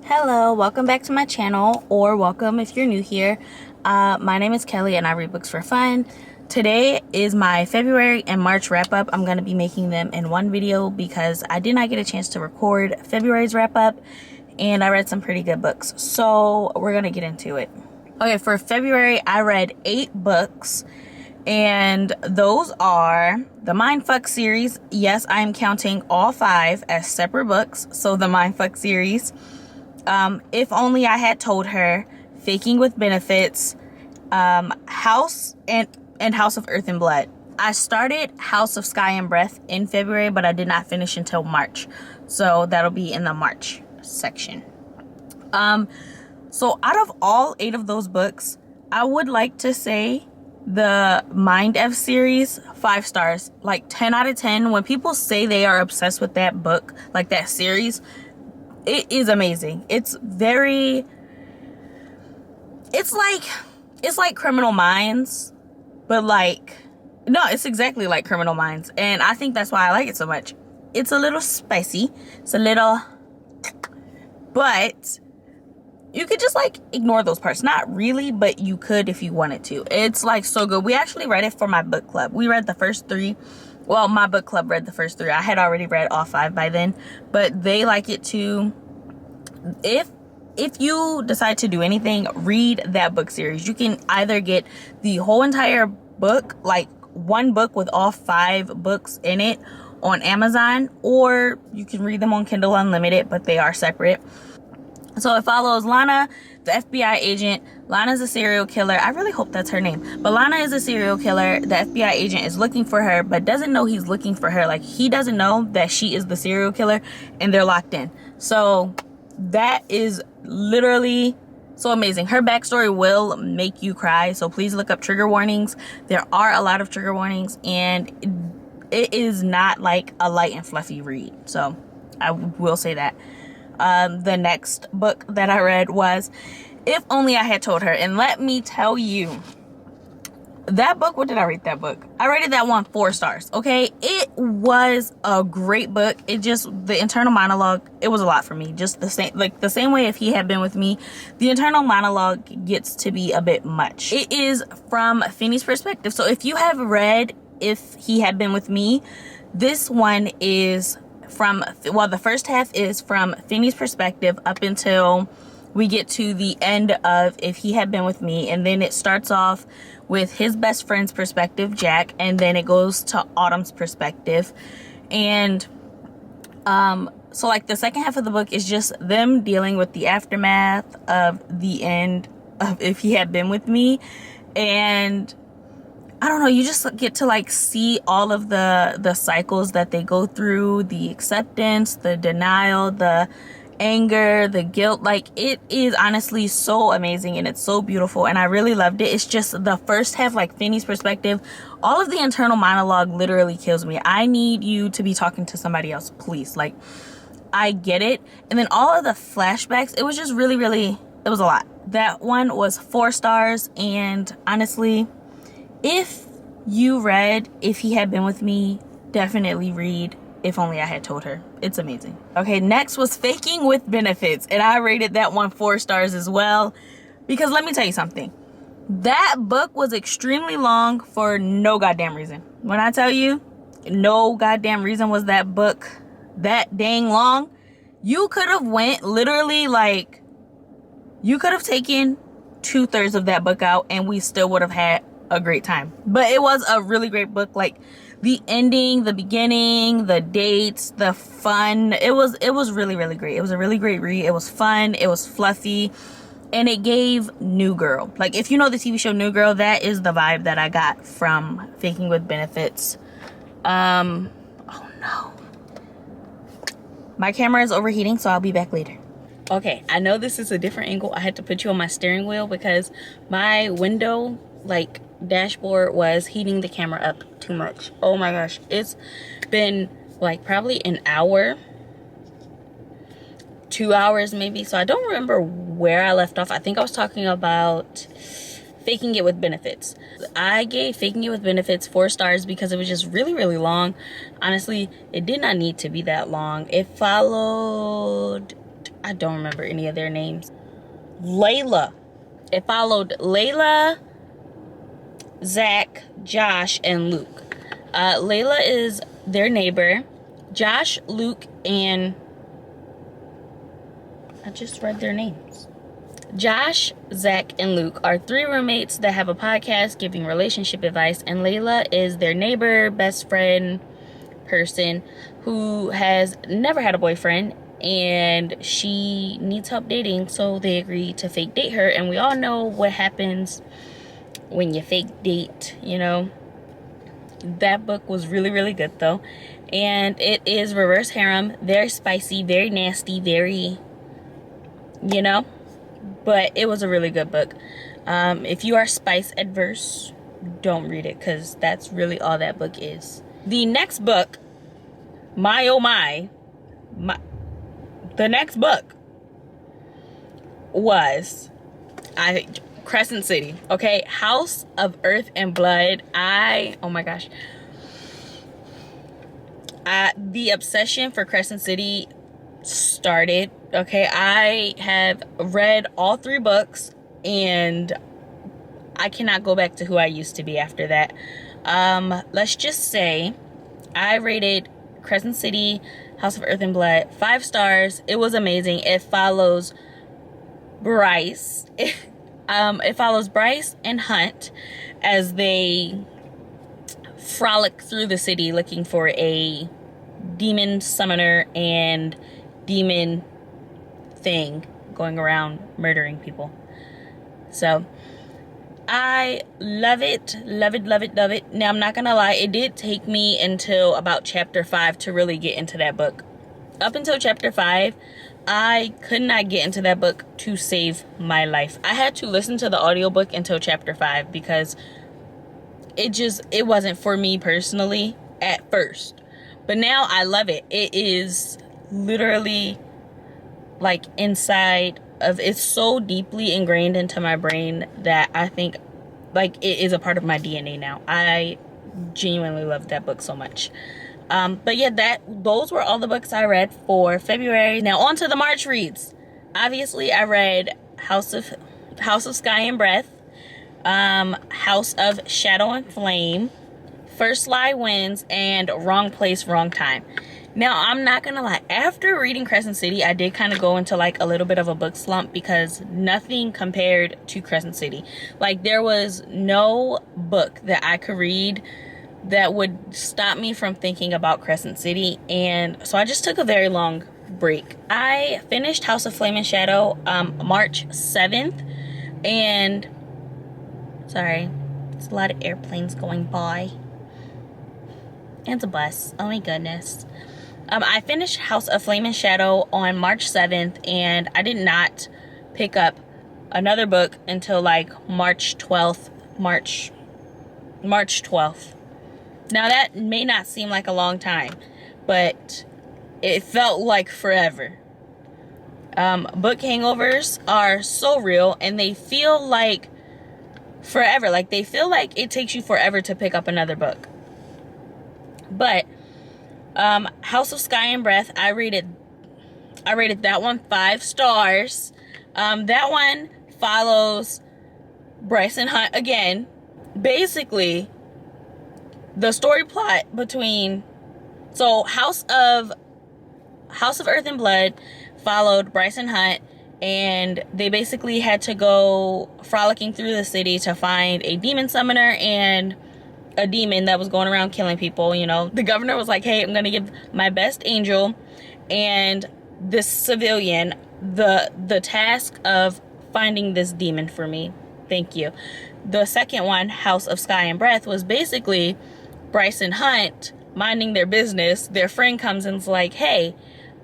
Hello, welcome back to my channel, or welcome if you're new here. My name is Kelly and I read books for fun. Today is my February and March wrap up. I'm going to be making them in one video because I did not get a chance to record February's wrap up and I read some pretty good books. So we're going to get into it. Okay, for February, I read 8 books. And those are the Mindfuck series. Yes, I am counting all 5 as separate books. So the Mindfuck series. If Only I Had Told Her, Faking with Benefits, House and House of Earth and Blood. I started House of Sky and Breath in February, but I did not finish until March. So that'll be in the March section. So out of all 8 of those books, I would like to say the Mind F series, 5 stars, like 10 out of 10. When people say they are obsessed with that book, like that series, it is amazing. It's like Criminal Minds, but it's exactly like Criminal Minds. And I think that's why I like it so much. It's a little spicy. But you could just ignore those parts. Not really, but you could if you wanted to. It's so good. We actually read it for my book club. We read the first 3. Well, my book club read the first 3. I had already read all 5 by then, but they like it too. If you decide to do anything, read that book series. You can either get the whole entire book, like one book with all 5 books in it on Amazon, or you can read them on Kindle Unlimited, but they are separate. So it follows Lana, the FBI agent. Lana's a serial killer. I really hope that's her name. But Lana is a serial killer. The FBI agent is looking for her, but doesn't know he's looking for her. He doesn't know that she is the serial killer, and they're locked in. So that is literally so amazing. Her backstory will make you cry. So please look up trigger warnings. There are a lot of trigger warnings, and it is not like a light and fluffy read. So I will say that. The next book that I read was If Only I Had Told Her. And let me tell you, that book, what did I rate that book? I rated that one 4 stars, okay? It was a great book. The internal monologue, it was a lot for me. Just the same way If He Had Been With Me, the internal monologue gets to be a bit much. It is from Finney's perspective. So if you have read If He Had Been With Me, this one is the first half is from Finney's perspective up until we get to the end of If He Had Been With Me, and then it starts off with his best friend's perspective, Jack, and then it goes to Autumn's perspective. And so the second half of the book is just them dealing with the aftermath of the end of If He Had Been With Me. And I don't know, you just get to see all of the cycles that they go through, the acceptance, the denial, the anger, the guilt. It is honestly so amazing, and it's so beautiful, and I really loved it. It's just the first half, Finney's perspective, all of the internal monologue literally kills me. I need you to be talking to somebody else, please. I get it. And then all of the flashbacks, it was just really, really, it was a lot. That one was 4 stars, and honestly, if you read If He Had Been With Me, definitely read If Only I Had Told Her. It's amazing. Okay, next was Faking with Benefits, and I rated that one 4 stars as well, because let me tell you something. That book was extremely long for no goddamn reason. When I tell you no goddamn reason was that book that dang long, you could have went literally you could have taken 2/3 of that book out and we still would have had a great time. But it was a really great book. The ending, the beginning, the dates, the fun, it was really, really great. It was a really great read. It was fun, it was fluffy, and it gave New Girl. If you know the TV show New Girl, that is the vibe that I got from Faking with Benefits. Oh no, my camera is overheating, so I'll be back later. Okay, I know this is a different angle. I had to put you on my steering wheel because my window dashboard was heating the camera up too much. Oh my gosh, it's been probably an hour, 2 hours maybe, so I don't remember where I left off. I think I was talking about Faking It with Benefits. I gave Faking It with Benefits 4 stars because it was just really, really long. Honestly, it did not need to be that long. It followed I don't remember any of their names. Layla. It followed Layla, Zach, Josh, and Luke. Layla is their neighbor. Josh, Luke, and I just read their names. Josh, Zach, and Luke are 3 roommates that have a podcast giving relationship advice, and Layla is their neighbor, best friend person who has never had a boyfriend, and she needs help dating, so they agree to fake date her. And we all know what happens when you fake date, you know. That book was really, really good though, and it is reverse harem, very spicy, very nasty, very, you know, but it was a really good book. If you are spice adverse, don't read it, because that's really all that book is. The next book, the next book was Crescent City, okay? House of Earth and Blood. Oh my gosh. The obsession for Crescent City started, okay? I have read all 3 books, and I cannot go back to who I used to be after that. Let's just say I rated Crescent City, House of Earth and Blood 5 stars. It was amazing. It follows Bryce. It follows Bryce and Hunt as they frolic through the city looking for a demon summoner and demon thing going around murdering people. So I love it, love it, love it, love it. Now, I'm not gonna lie, it did take me until about chapter 5 to really get into that book. Up until chapter 5, I could not get into that book to save my life. I had to listen to the audiobook until chapter 5 because it wasn't for me personally at first. But now I love it. It is literally like inside of, it's so deeply ingrained into my brain that I think like it is a part of my DNA now. I genuinely love that book so much. But yeah, those were all the books I read for February. Now on to the March reads. Obviously, I read House of Sky and Breath, House of Shadow and Flame, First Lie Wins, and Wrong Place, Wrong Time. Now, I'm not gonna lie, after reading Crescent City, I did kind of go into like a little bit of a book slump because nothing compared to Crescent City. Like, there was no book that I could read that would stop me from thinking about Crescent City, and so I just took a very long break. I finished House of Flame and Shadow March 7th, and sorry, it's a lot of airplanes going by. And it's a bus. Oh my goodness. I finished House of Flame and Shadow on March 7th, and I did not pick up another book until like March 12th. March 12th. Now, that may not seem like a long time, but it felt like forever. Book hangovers are so real, and they feel like forever. Like, they feel like it takes you forever to pick up another book. But House of Sky and Breath, I rated that one 5 stars. That one follows Bryce and Hunt again. Basically, the story plot between House of Earth and Blood followed Bryce and Hunt, and they basically had to go frolicking through the city to find a demon summoner and a demon that was going around killing people. You know, the governor was like, hey, I'm gonna give my best angel and this civilian the task of finding this demon for me. Thank you. The second one, House of Sky and Breath, was basically Bryce and Hunt minding their business. Their friend comes and's like, hey,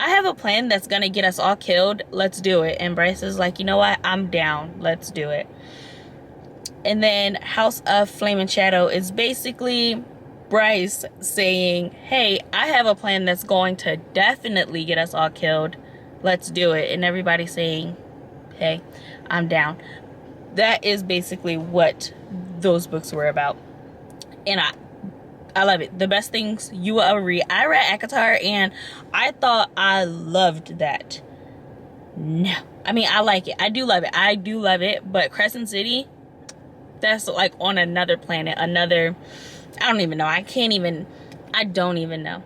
I have a plan that's gonna get us all killed. Let's do it. And Bryce is like, you know what? I'm down. Let's do it. And then House of Flame and Shadow is basically Bryce saying, hey, I have a plan that's going to definitely get us all killed. Let's do it. And everybody saying, hey, I'm down. That is basically what those books were about. And I love it. The best things you will ever read. I read ACOTAR, and I thought I loved that. No. I mean, I like it. I do love it. I do love it. But Crescent City, that's like on another planet. Another, I don't even know. I don't even know.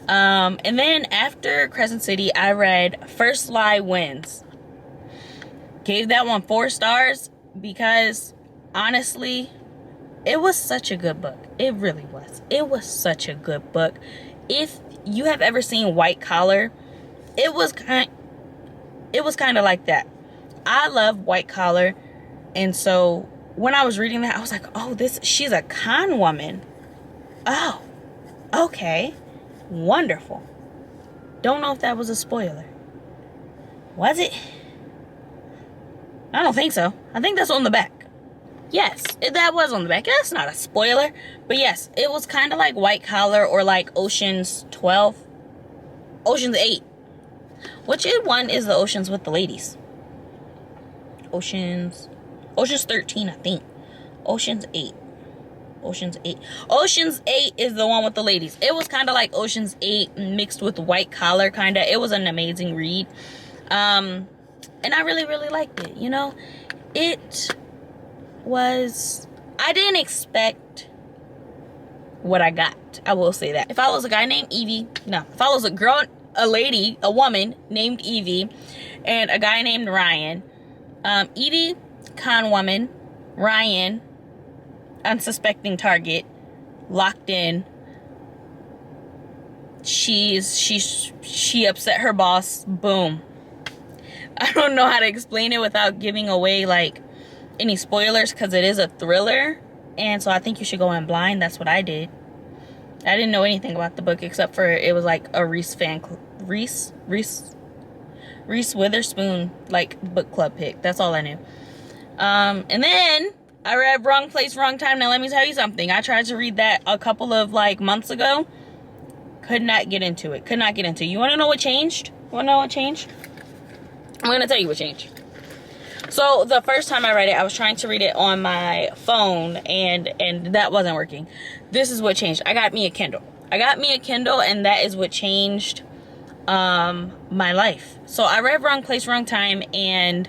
And then after Crescent City, I read First Lie Wins. Gave that one 4 stars because honestly, it was such a good book. It really was. It was such a good book. If you have ever seen White Collar, it was kind of like that. I love White Collar, and so when I was reading that, I was like, oh, she's a con woman. Oh, okay. Wonderful. Don't know if that was a spoiler. Was it? I don't think so. I think that's on the back. Yes, that was on the back. That's not a spoiler. But yes, it was kind of like White Collar or like Ocean's 12. Ocean's 8. Which one is the Oceans with the ladies? Ocean's 13, I think. Ocean's 8. Ocean's 8. Ocean's 8 is the one with the ladies. It was kind of like Ocean's 8 mixed with White Collar, kind of. It was an amazing read. And I really, really liked it, you know. It was, I didn't expect what I got. I will say that. It follows a guy named Evie. No, it follows a woman named Evie, and a guy named Ryan. Evie, con woman. Ryan, unsuspecting target, locked in. She upset her boss. Boom. I don't know how to explain it without giving away like any spoilers, because it is a thriller, and so I think you should go in blind. That's what I did. I didn't know anything about the book except for it was like a Reese Witherspoon like book club pick. That's all I knew. And then I read Wrong Place, Wrong Time. Now let me tell you something. I tried to read that a couple of like months ago. Could not get into it. You want to know what changed? I'm going to tell you what changed. So the first time I read it, I was trying to read it on my phone, and that wasn't working. This is what changed. I got me a Kindle, and that is what changed my life. So I read Wrong Place, Wrong Time, and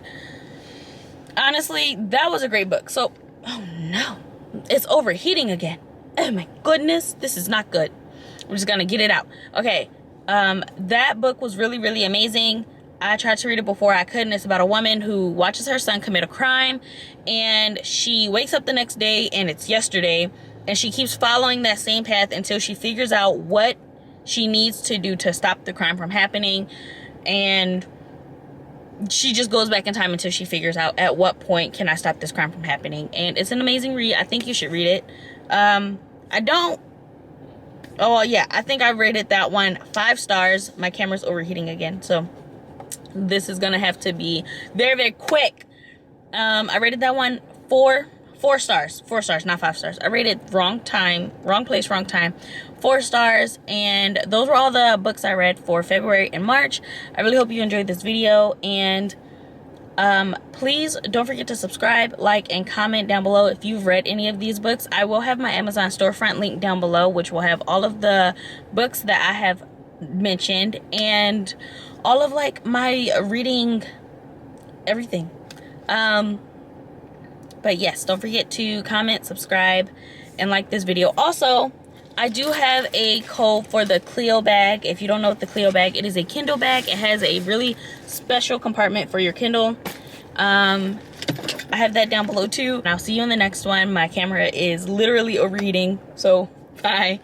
honestly, that was a great book. So, oh no, it's overheating again. Oh my goodness, this is not good. We're just gonna get it out. Okay, that book was really, really amazing. I tried to read it before. I couldn't. It's about a woman who watches her son commit a crime, and she wakes up the next day and it's yesterday, and she keeps following that same path until she figures out what she needs to do to stop the crime from happening. And she just goes back in time until she figures out at what point can I stop this crime from happening. And it's an amazing read. I think you should read it. I think I rated that one 5 stars. My camera's overheating again, so this is gonna have to be very, very quick. I rated that one 4 stars. 4 stars, not 5 stars. I rated Wrong Place, Wrong Time 4 stars. And those were all the books I read for February and March. I really hope you enjoyed this video, and please don't forget to subscribe, like, and comment down below if you've read any of these books. I will have my Amazon storefront link down below, which will have all of the books that I have mentioned and all of like my reading everything. But yes, don't forget to comment, subscribe, and like this video. Also, I do have a code for the Clio bag. If you don't know what the Clio bag, it is a Kindle bag. It has a really special compartment for your Kindle. I have that down below too. And I'll see you in the next one. My camera is literally overheating, so bye.